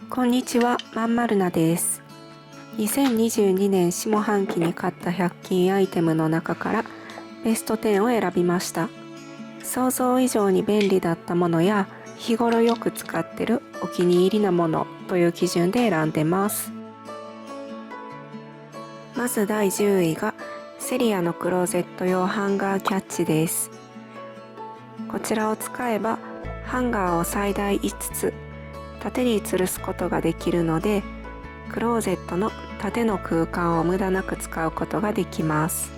こんにちは、まんまるなです。2022年下半期に買った100均アイテムの中からベスト10を選びました。想像以上に便利だったものや日頃よく使ってるお気に入りなものという基準で選んでます。まず第10位がセリアのクローゼット用ハンガーキャッチです。こちらを使えばハンガーを最大5つ縦に吊るすことができるので、クローゼットの縦の空間を無駄なく使うことができます。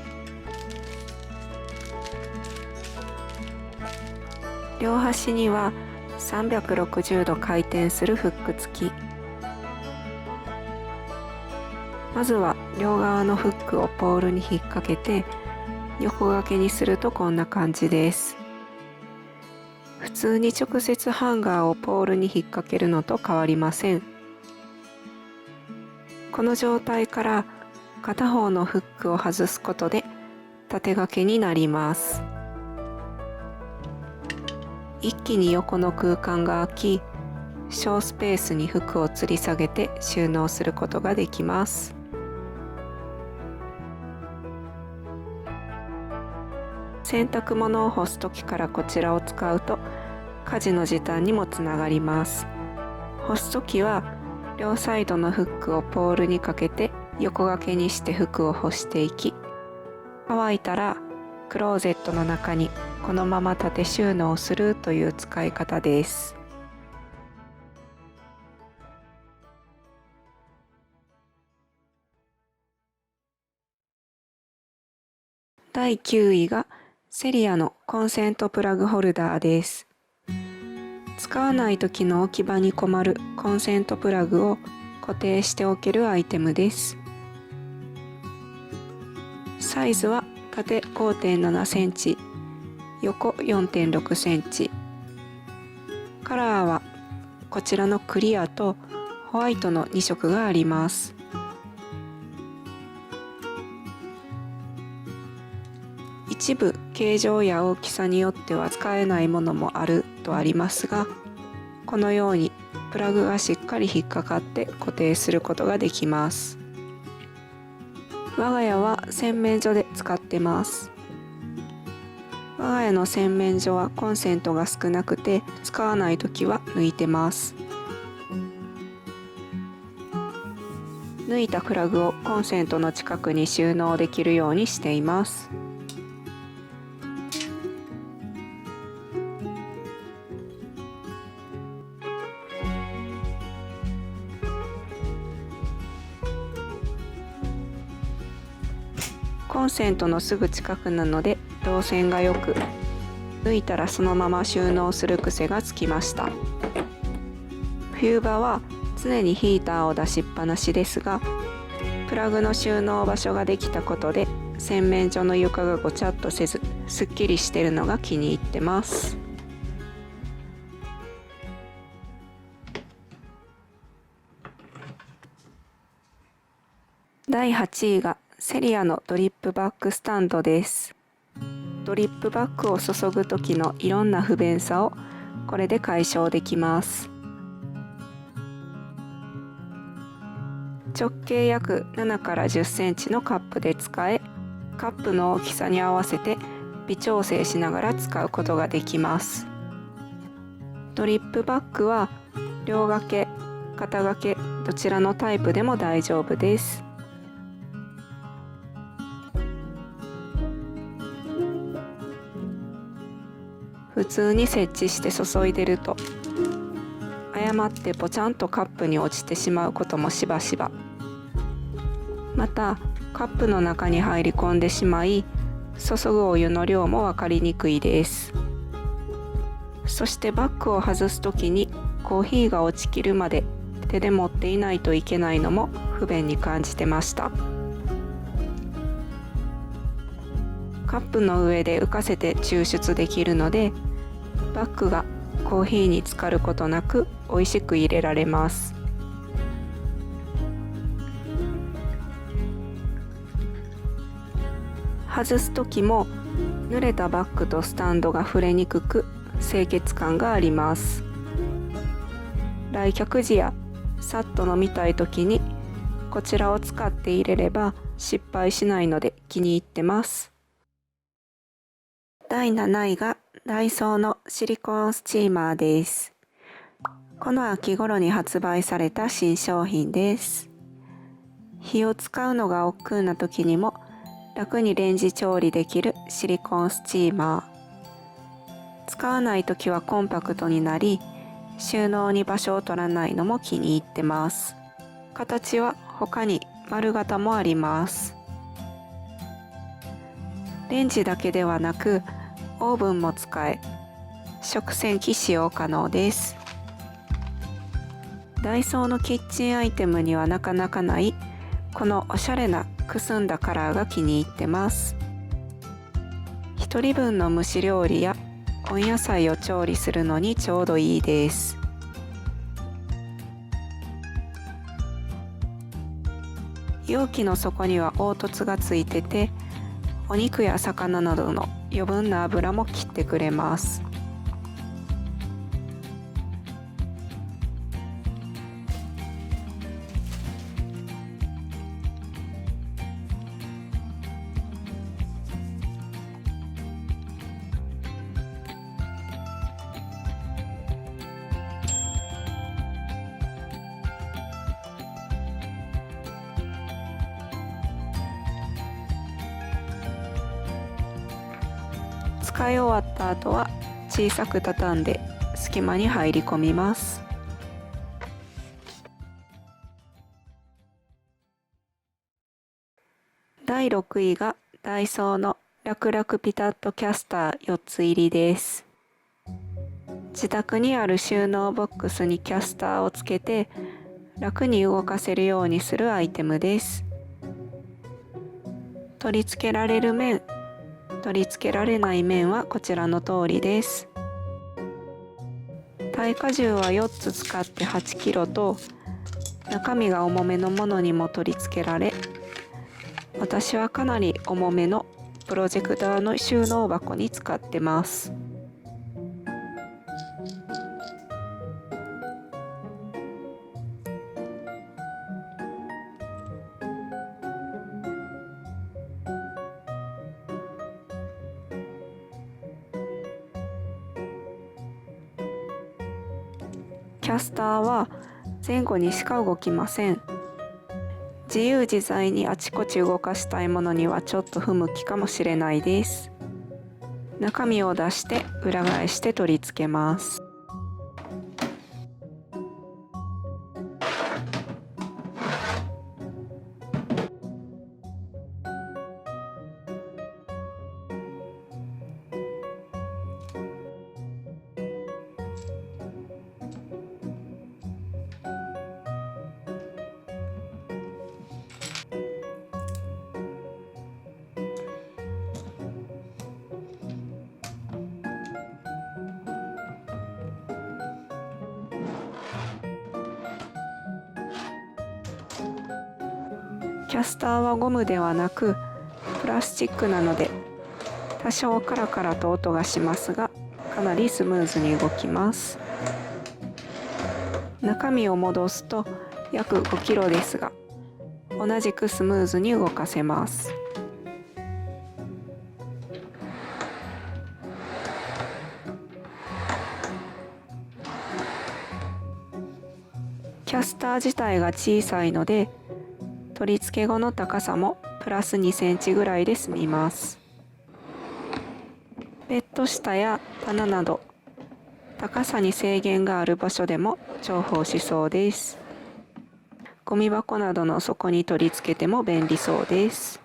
両端には360度回転するフック付き。まずは両側のフックをポールに引っ掛けて横掛けにするとこんな感じです。普通に直接ハンガーをポールに引っ掛けるのと変わりません。この状態から片方のフックを外すことで縦掛けになります。一気に横の空間が空き、小スペースに服を吊り下げて収納することができます。洗濯物を干す時からこちらを使うと家事の時短にもつながります。干す時は両サイドのフックをポールにかけて横掛けにして服を干していき、乾いたらクローゼットの中にこのまま縦収納するという使い方です。第9位がセリアのコンセントプラグホルダーです。使わない時の置き場に困るコンセントプラグを固定しておけるアイテムです。サイズは縦 5.7 センチ、横 4.6 センチ。カラーはこちらのクリアとホワイトの2色があります。一部形状や大きさによっては使えないものもあるとありますが、このようにプラグがしっかり引っかかって固定することができます。我が家は洗面所で使ってます。我が家の洗面所はコンセントが少なくて使わないときは抜いてます。抜いたプラグをコンセントの近くに収納できるようにしています。コンセントのすぐ近くなので動線がよく、抜いたらそのまま収納する癖がつきました。冬場は常にヒーターを出しっぱなしですが、プラグの収納場所ができたことで洗面所の床がごちゃっとせずすっきりしてるのが気に入ってます。第8位がセリアのドリップバッグスタンドです。ドリップバッグを注ぐ時のいろんな不便さをこれで解消できます。直径約7から10センチのカップで使え、カップの大きさに合わせて微調整しながら使うことができます。ドリップバッグは両掛け、片掛けどちらのタイプでも大丈夫です。普通に設置して注いでると誤ってポチャンとカップに落ちてしまうこともしばしば。またカップの中に入り込んでしまい注ぐお湯の量も分かりにくいです。そしてバッグを外す時にコーヒーが落ちきるまで手で持っていないといけないのも不便に感じてました。カップの上で浮かせて抽出できるのでバッグがコーヒーに浸かることなく美味しく入れられます。外す時も濡れたバッグとスタンドが触れにくく清潔感があります。来客時やさっと飲みたい時にこちらを使って入れれば失敗しないので気に入ってます。第7位がダイソーのシリコーンスチーマーです。この秋頃に発売された新商品です。火を使うのが億劫な時にも楽にレンジ調理できるシリコーンスチーマー。使わない時はコンパクトになり、収納に場所を取らないのも気に入ってます。形は他に丸型もあります。レンジだけではなくオーブンも使え、食洗機使用可能です。ダイソーのキッチンアイテムにはなかなかないこのおしゃれなくすんだカラーが気に入ってます。1人分の蒸し料理や温野菜を調理するのにちょうどいいです。容器の底には凹凸がついてて、お肉や魚などの余分な油も切ってくれます。使い終わった後は小さく畳んで隙間に入り込みます。第6位がダイソーのらくらくピタッとキャスター4つ入りです。自宅にある収納ボックスにキャスターをつけて楽に動かせるようにするアイテムです。取り付けられる面、取り付けられない面はこちらの通りです。耐荷重は4つ使って8キロと中身が重めのものにも取り付けられ、私はかなり重めのプロジェクターの収納箱に使ってます。キャスターは前後にしか動きません。自由自在にあちこち動かしたいものにはちょっと不向きかもしれないです。中身を出して裏返して取り付けます。キャスターはゴムではなくプラスチックなので多少カラカラと音がしますがかなりスムーズに動きます。中身を戻すと約5キロですが同じくスムーズに動かせます。キャスター自体が小さいので取り付け後の高さもプラス2センチぐらいで済みます。ベッド下や棚など高さに制限がある場所でも重宝しそうです。ゴミ箱などの底に取り付けても便利そうです。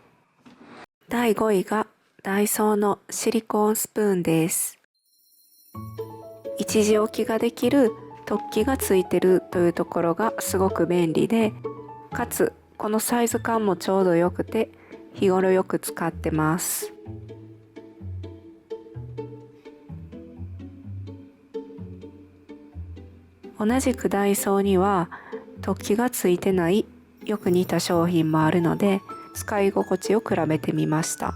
第5位がダイソーのシリコーンスプーンです。一時置きができる突起がついてるというところがすごく便利で、かつこのサイズ感もちょうどよくて日頃よく使ってます。同じくダイソーには突起がついてないよく似た商品もあるので使い心地を比べてみました。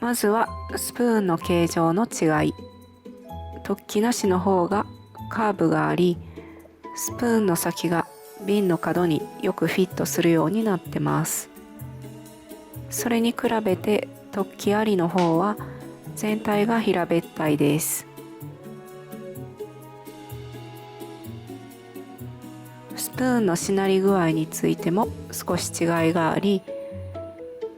まずはスプーンの形状の違い。突起なしの方がカーブがあり、スプーンの先が瓶の角によくフィットするようになってます。それに比べて突起ありの方は全体が平べったいです。スプーンのしなり具合についても少し違いがあり、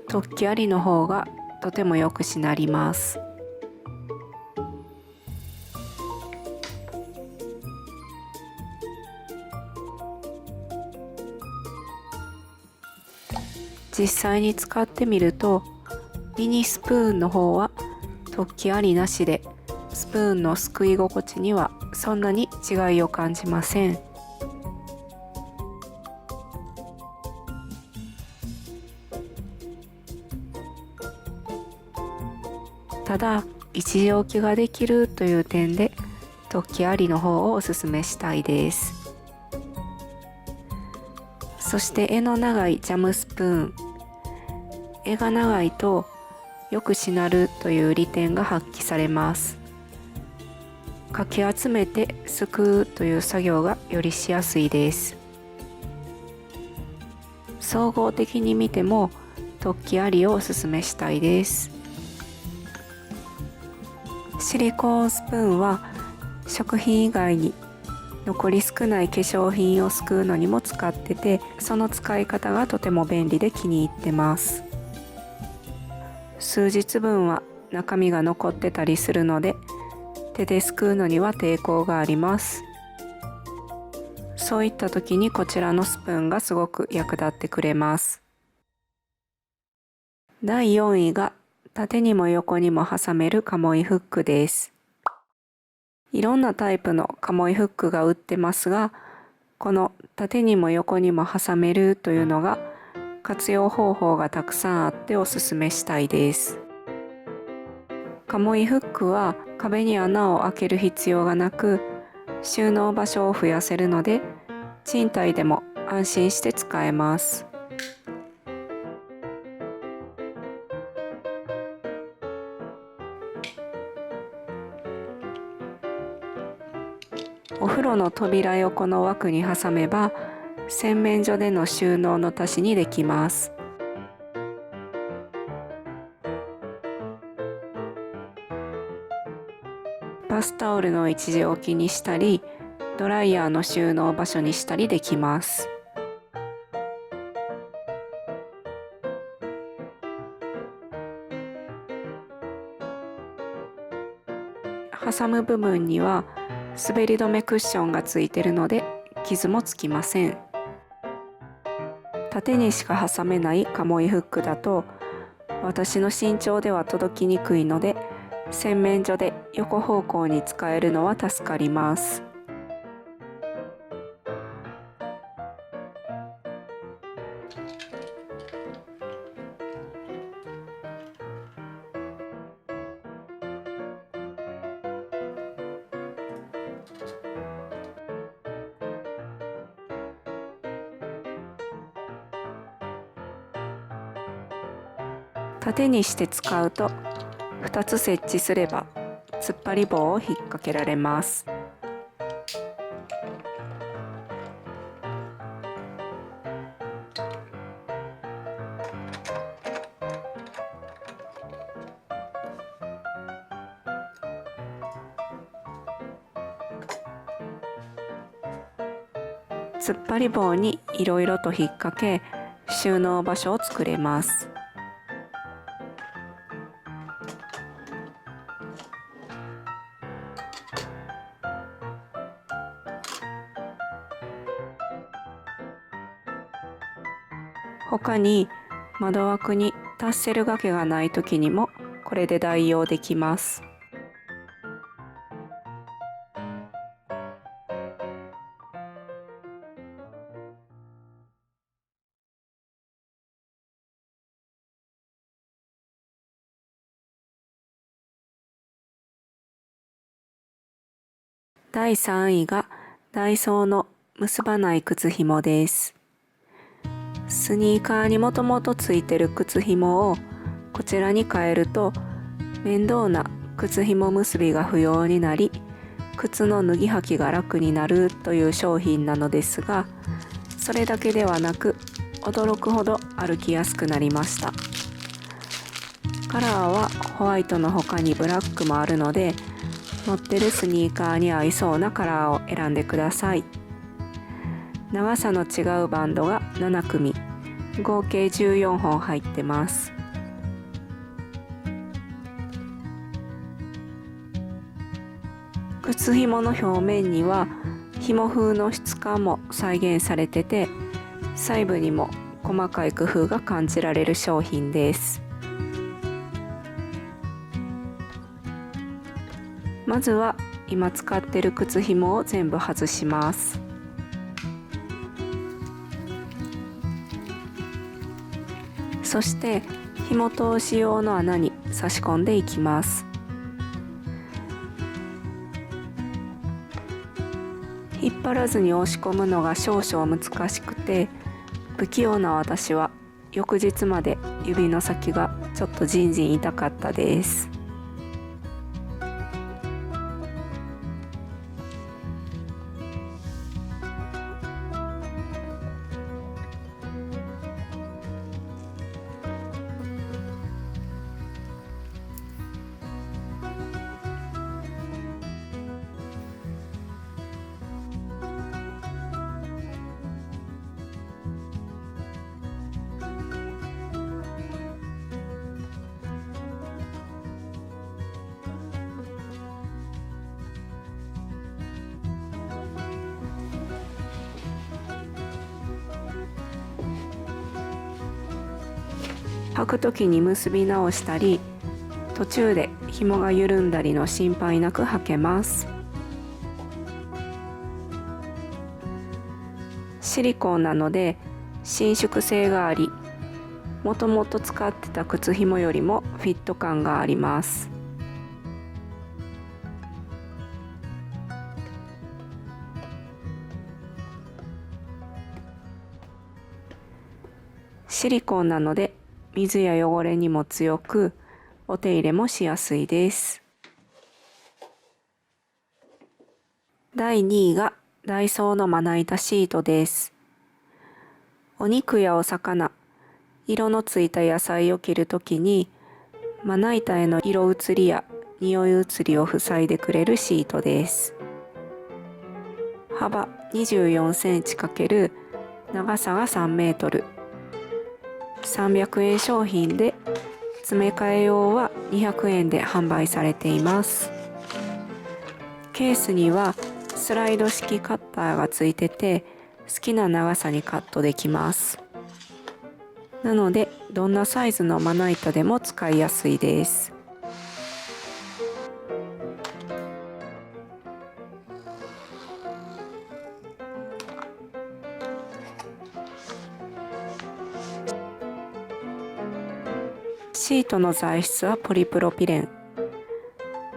突起ありの方がとてもよくしなります。実際に使ってみると、ミニスプーンの方は突起ありなしで、スプーンのすくい心地にはそんなに違いを感じません。ただ、一時置きができるという点で突起ありの方をおすすめしたいです。そして柄の長いジャムスプーン。柄が長いとよくしなるという利点が発揮されます。かき集めてすくうという作業がよりしやすいです。総合的に見ても突起ありをおすすめしたいです。シリコーンスプーンは食品以外に残り少ない化粧品をすくうのにも使ってて、その使い方がとても便利で気に入ってます。数日分は中身が残ってたりするので、手ですくうのには抵抗があります。そういった時にこちらのスプーンがすごく役立ってくれます。第4位が縦にも横にも挟めるカモイフックです。いろんなタイプのカモイフックが売ってますが、この縦にも横にも挟めるというのが活用方法がたくさんあっておすすめしたいです。カモイフックは壁に穴を開ける必要がなく、収納場所を増やせるので、賃貸でも安心して使えます。お風呂の扉横の枠に挟めば、洗面所での収納の足しにできます。バスタオルの一時置きにしたり、ドライヤーの収納場所にしたりできます。挟む部分には滑り止めクッションがついているので傷もつきません。縦にしか挟めないカモイフックだと私の身長では届きにくいので、洗面所で横方向に使えるのは助かります。縦にして使うと2つ設置すれば突っ張り棒を引っ掛けられます。突っ張り棒にいろいろと引っ掛け、収納場所を作れます。他に窓枠にタッセル掛けがない時にもこれで代用できます。第3位がダイソーの結ばない靴ひもです。スニーカーにもともとついてる靴ひもをこちらに変えると面倒な靴ひも結びが不要になり、靴の脱ぎ履きが楽になるという商品なのですが、それだけではなく驚くほど歩きやすくなりました。カラーはホワイトの他にブラックもあるので、乗ってるスニーカーに合いそうなカラーを選んでください。長さの違うバンドが7組、合計14本入ってます。靴ひもの表面には紐風の質感も再現されてて、細部にも細かい工夫が感じられる商品です。まずは今使っている靴ひもを全部外します。そして紐通し用の穴に差し込んでいきます。引っ張らずに押し込むのが少々難しくて、不器用な私は翌日まで指の先がちょっとじんじん痛かったです。履くときに結び直したり、途中で紐が緩んだりの心配なく履けます。シリコンなので伸縮性があり、もともと使ってた靴紐よりもフィット感があります。シリコンなので水や汚れにも強く、お手入れもしやすいです。第2位がダイソーのまな板シートです。お肉やお魚、色のついた野菜を切るときに、まな板への色移りや匂い移りを塞いでくれるシートです。幅24センチ×長さが3メートル。300円商品で、詰め替え用は200円で販売されています。ケースにはスライド式カッターがついてて、好きな長さにカットできます。なのでどんなサイズのまな板でも使いやすいです。シートの材質はポリプロピレン。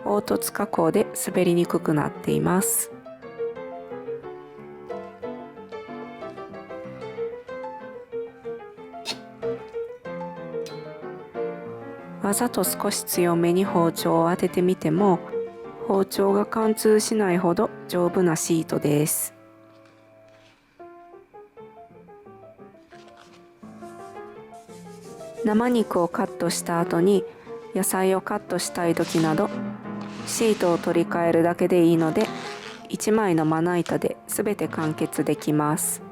凹凸加工で滑りにくくなっています。わざと少し強めに包丁を当ててみても、包丁が貫通しないほど丈夫なシートです。生肉をカットした後に野菜をカットしたい時など、シートを取り替えるだけでいいので、1枚のまな板で全て完結できます。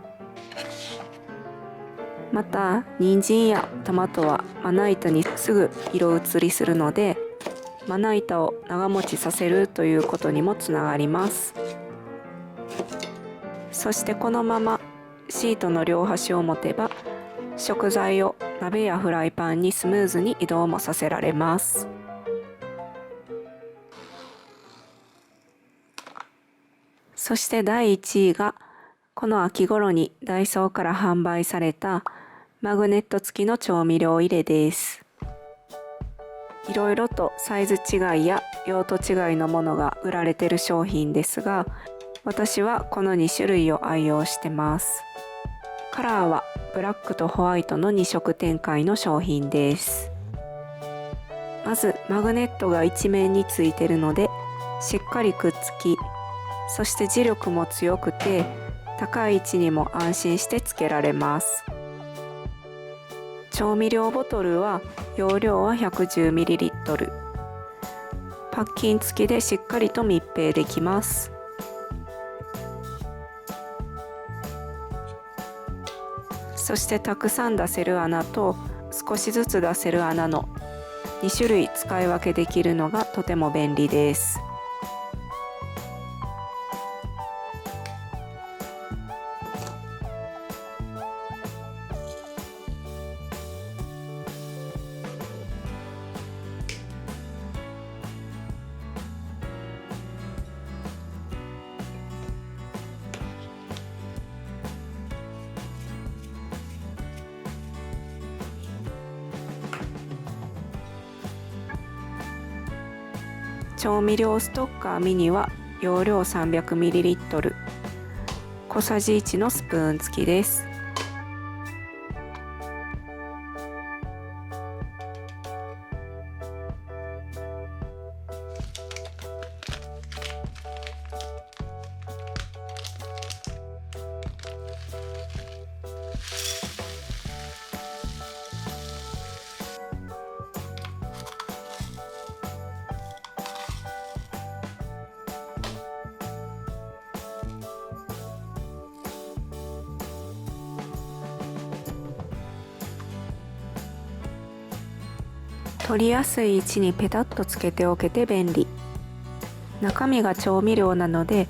また人参やトマトはまな板にすぐ色移りするので、まな板を長持ちさせるということにもつながります。そしてこのままシートの両端を持てば、食材を鍋やフライパンにスムーズに移動もさせられます。そして第1位が、この秋頃にダイソーから販売されたマグネット付きの調味料入れです。いろいろとサイズ違いや用途違いのものが売られている商品ですが、私はこの2種類を愛用してます。カラーはブラックとホワイトの2色展開の商品です。まずマグネットが一面についているのでしっかりくっつき、そして磁力も強くて高い位置にも安心してつけられます。調味料ボトルは容量は 110ml。 パッキン付きでしっかりと密閉できます。そしてたくさん出せる穴と少しずつ出せる穴の2種類使い分けできるのがとても便利です。調味料ストッカーミニは容量 300ml、 小さじ1のスプーン付きです。取りやすい位置にペタッとつけておけて便利。中身が調味料なので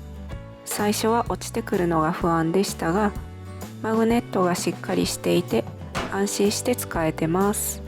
最初は落ちてくるのが不安でしたが、マグネットがしっかりしていて安心して使えてます。